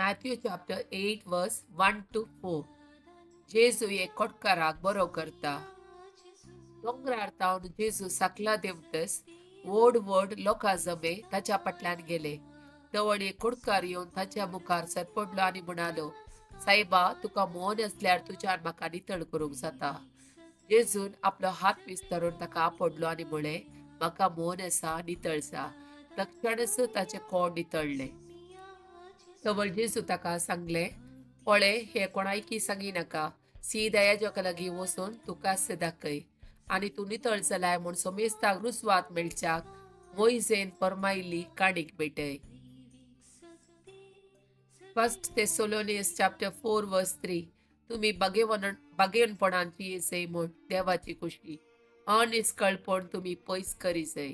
Matthew chapter 8 verse 1 to 4. जेजू एक कोटकाराक बरो करता. दोंगरार तावन जेजू सकला देवतस व्हड व्हड लोकां जमे ताच्या फाटल्यान गेले. जवळ एक कुडकार येवन ताच्या मुखार सरपडलो आनी म्हणालो, सायबा, तुका मोन असल्यार तुज्यान म्हाका नितळ करूंक जाता. जेजून आपलो हात विस्तारून ताका आपडलो आनी म्हळें, म्हाका मोन आसा, नितळ जा. तक्षणच ताचे कोण नितळ्ळे. जवळ जेजू ताका सांगले, पळय, हे कोणायकी सांगी नाका. सीदा याजका लागीं वचून तुकास दाखय. आनी तूं नितळ जालाय म्हूण सोमेस्ताक रुजवात मेळच्याक मोइजेन फर्मायिल्ली काणीक मेळटय. First Thessalonians chapter 4 verse 3. तुम्ही बागेवनपणांची येसय म्हूण देवाची खुशी. अनिस्कळपण तुम्ही पयस करी जाय.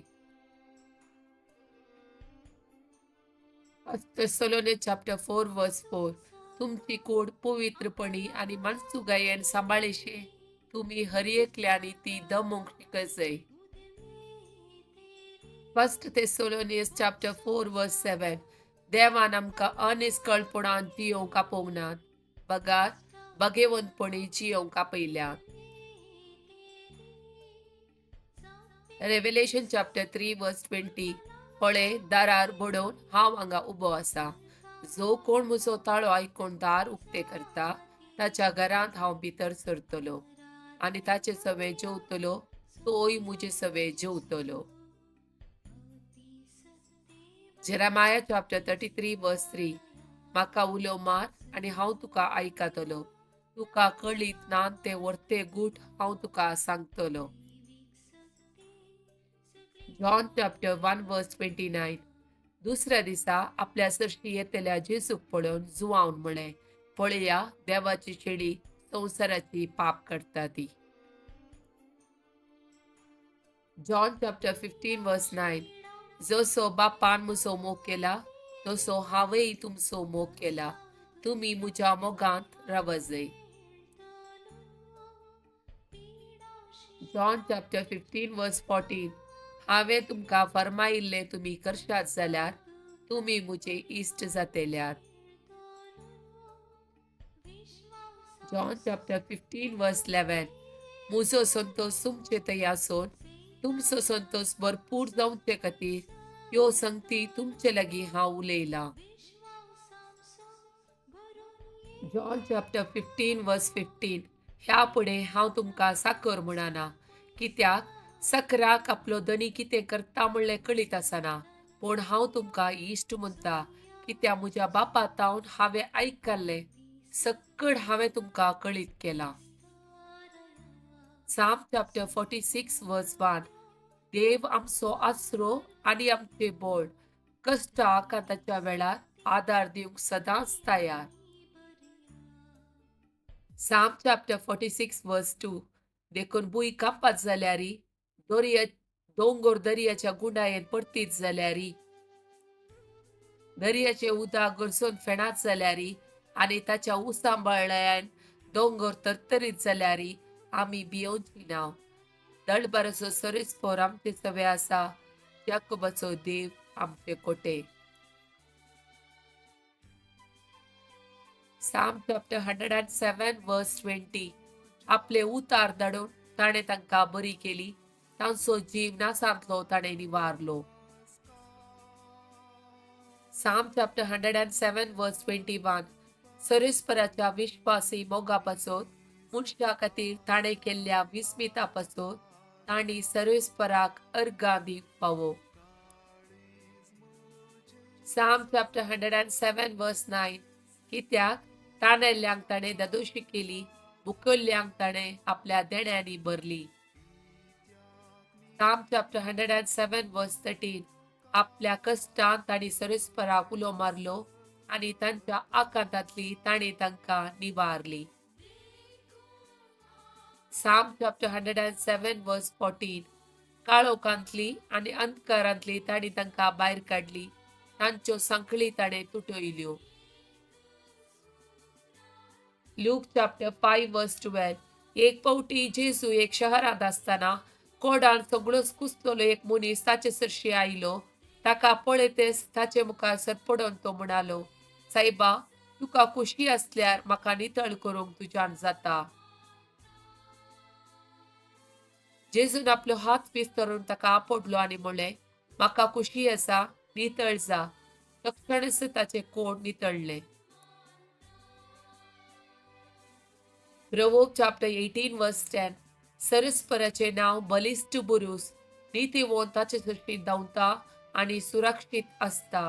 First Thessalonians chapter 4 verse 4. तुमची कूड पवित्रपणी आणि मनसुगायेन सांबाळीशे तुम्ही हरियेकल्यानी ती दमोंक शिकत जाय. First Thessalonians chapter 4 verse 7. देवान आमकां अनिस्कळपणान जियोंक आपोवंक नात, बगार बागेवनपणी जियोंक आपयल्यात. Revelation chapter 3 verse 20. पळय, दारार बडोवन हांव हांगा उबो आसा. जो कोण म्हजो ताळो आयकून दार उक्ते करता, ताच्या घरांत हांव भितर सरतलो आनी ताचे सवे जेवतलो, तोय मुजे सवे जेवतलो. Jeremiah chapter 33 verse 3. म्हाका उलो मार आनी हांव तुका आयकतलो. तुका कळीत ना ते वर्ते गूठ हांव तुका सांगतलो. John chapter 1 verse 29. दुसऱ्या दिसा आपल्या सरशी येतल्या जेजूक पळोवन जुवावन म्हळें, पळया, देवाची शेळी संवसाराची पाप काडटा ती. John chapter 15 verse 9. जसो बापान म्हजो मोग केला, तसो हांवेंय तुमचो मोग केला. तुम्ही म्हज्या मोगांत रावा जाय. John chapter 15 verse 14. हांवें तुमकां फर्मायिल्लें तुमी करशात जाल्यार तुमी म्हजे इश्ट जातेल्यात. John chapter 15 verse 11. म्हजो संतोष तुमचे थंय आसून तुमचो संतोष भरपूर जावचे खातीर ह्यो संगती तुमचे लागीं हांव उलयलां. John chapter 15 verse 15. ह्या फुडें हांव तुमकां साकर म्हणना, कित्याक सकराक आपलो धनी कितें करता म्हणलें कळीत आसना. पूण हांव तुमकां इश्ट म्हणटा, कित्याक म्हज्या बापा तावन हांवें आयकल्लें सक्कड हांवें तुमकां कळीत केलां. Psalm chapter 46 verse 1. देव आमचो आसरो आनी आमचे बळ, कश्ट आकांताच्या वेळार आदार दिवंक सदांच तयार. Psalm chapter 46 verse 2. देखून भुंय कांपात जाल्यारी, दोंगर दर्याच्या गुंडायेन पडतीत जाल्यारी, दर्याचे उदक गरजून फेणात जाल्यारी आनी ताच्या उसांबळ्यान दोंगर तरतरीत जाल्यारी आमी भियोंची ना. दळबराचो सरीसपर आमचे सवे आसा, याकोबाचो देव आमचे कोटे. Psalm chapter 107 verse 20. आपले उतार धाडून ताणें तांकां बरी केली, तांचो जीव नासांतलो ताणें निवारलो. Psalm chapter 107 verse 21. सरीसपराच्या विश्वासी मोगा पासून मनशा खातीर ताणें केल्ल्या विस्मिता पासून तांणी सरीसपराक अर्गां दिवंक फावो. Psalm chapter 107 verse 9. कित्याक ताणेल्ल्यांक ताणें दादोशी केली, मुखेल्ल्यांक ताणें आपल्या देण्यांनी भरली. Psalm chapter 107 verse 13. आपल्या कश्टांत तांणी सरीसपराक उलो मारलो आनी तांच्या आकांतांतली तांणी तांकां निवारली. Psalm chapter 107 verse 14. काळोखांतली आनी अंधकारांतली तांणी तांकां भायर काडली, तांच्यो सांखळी ताणें तुटयल्यो. Luke chapter 5 verse 12. एक पावटी जेजू एक शहरांत आसतना कोडान सगळोच कुसलेलो एक मनीस ताचे सरशी आयलो. ताका पळयतेच ताचे मुखार सरपडोन तो म्हणालो, सायबा, तुका खुशी असल्यार म्हाका नितळ करूंक तुज्यान जाता. जेजून आपलो हात विस्तरून ताका आपटलो आनी म्हणलें, म्हाका खुशी आसा, नितळ जा. तक्षणच ताचे कोड नितळ्ळे. Proverbs chapter 18 verse 10. सरस्पराचे नाव बलिष्ठ बुरूस, नीतिवंत ताचे दृश्टीन धांवता आनी सुरक्षीत असता.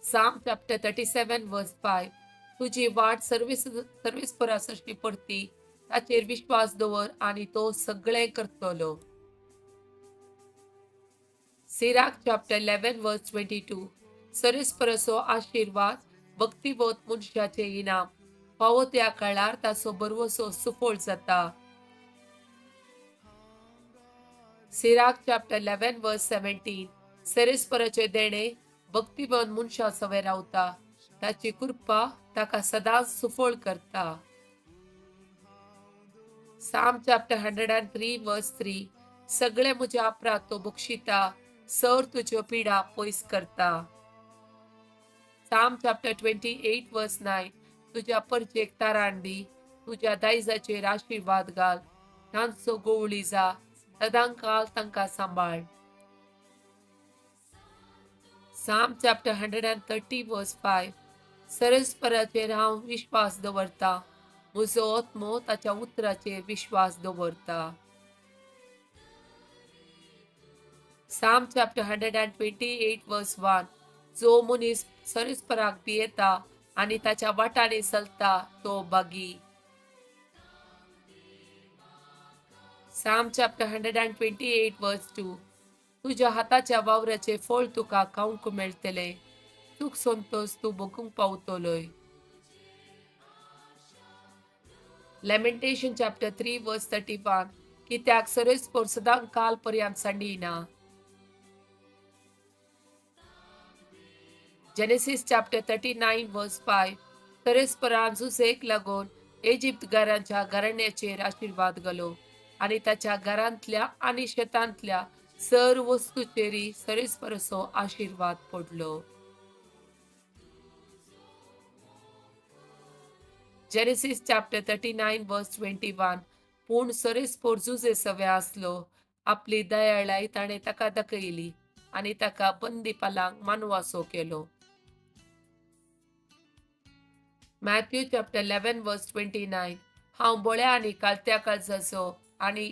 Psalm chapter 37 verse 5. तुजी वाट सर्विस्परा सृश्टी परती, ताचेर विश्वास दवर आनी तो सगळें करतलो. Sirach chapter 11 verse 22. सरस्पराचो आशीर्वाद, भक्तिवंत मनशाचे इनाम, फावो त्या काळार ताचो बरवसो सुफळ जाता. Sirach chapter 11 verse 17. सरस्पराचे देणे भक्तिवंत मनशा सवे रावता, ताची कृपा ताका सदांच सुफळ करता. Psalm chapter 103 verse 3. सगळे म्हज्या अपराध तो बक्षिता, सर तुज्यो पिडा पयस करता. Psalm chapter 28 verse 9. तुज्या परचेक ताराण दी, तुज्या दायजाचेर आशीर्वाद घाल, तांचो गोवळी जा, सदांकाल तांकां सांबाळ. Psalm chapter 130 verse 5. सरस्पराचेर हांव विश्वास दवरता, म्हजो आत्मो ताच्या उतराचेर विश्वास दवरता. Psalm chapter 128 verse 1. जो मनीस सरस्पराक भियेता आनी ताच्या वाटांनी चलता तो बागी. Psalm chapter 128 verse 2. तुज्या हाताच्या वावराचे फळ तुका खावंक मेळटले, सुख संतोष तूं भोगूंक पावतलोय. Lamentation chapter 3 verse 31. कित्याक सरस्पर सदां काल पर्यंत सांडिना. Genesis chapter 39 verse 5. सरस्परान झुजेक लागून इजिप्तकारांच्या घराण्याचेर आशीर्वाद घालो आनी ताच्या घरांतल्या आनी शेतांतल्या सर्व वस्तूचेरी सरस्पराचो आशीर्वाद पडलो. Genesis chapter 39 verse 21. पूण सरस्पर झुजे सवे आसलो, आपली दयाळाय ताणें ताका दाखयली आनी ताका बंदीपालांक मानवासो केलो. Matthew chapter 11 verse 29. हांव बोळ्या आनी कालत्या काळजाचो आनी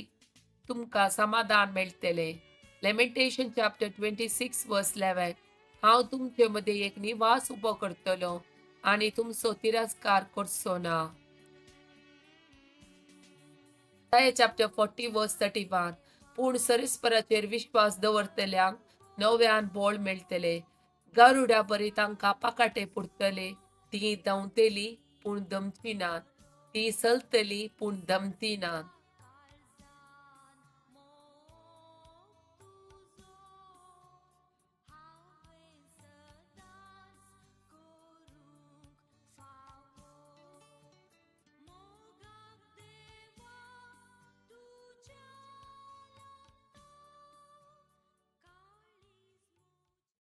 तुमकां समाधान मेळटले. Lamentation chapter 26 verse 11. हांव तुमचे मदीं एक निवास उबो करतलो आनी तुमचो तिरस्कार करचो ना. Isaiah chapter 40 verse 31. पूण सरस्पराचेर विश्वास दवरतल्यांक नव्यान बोळ मेळटले, गारुडा बरी तांकां पाकाटे पुरतले. ती धांवतली पूण दमची नात, ती चलतली पूण दमती नात.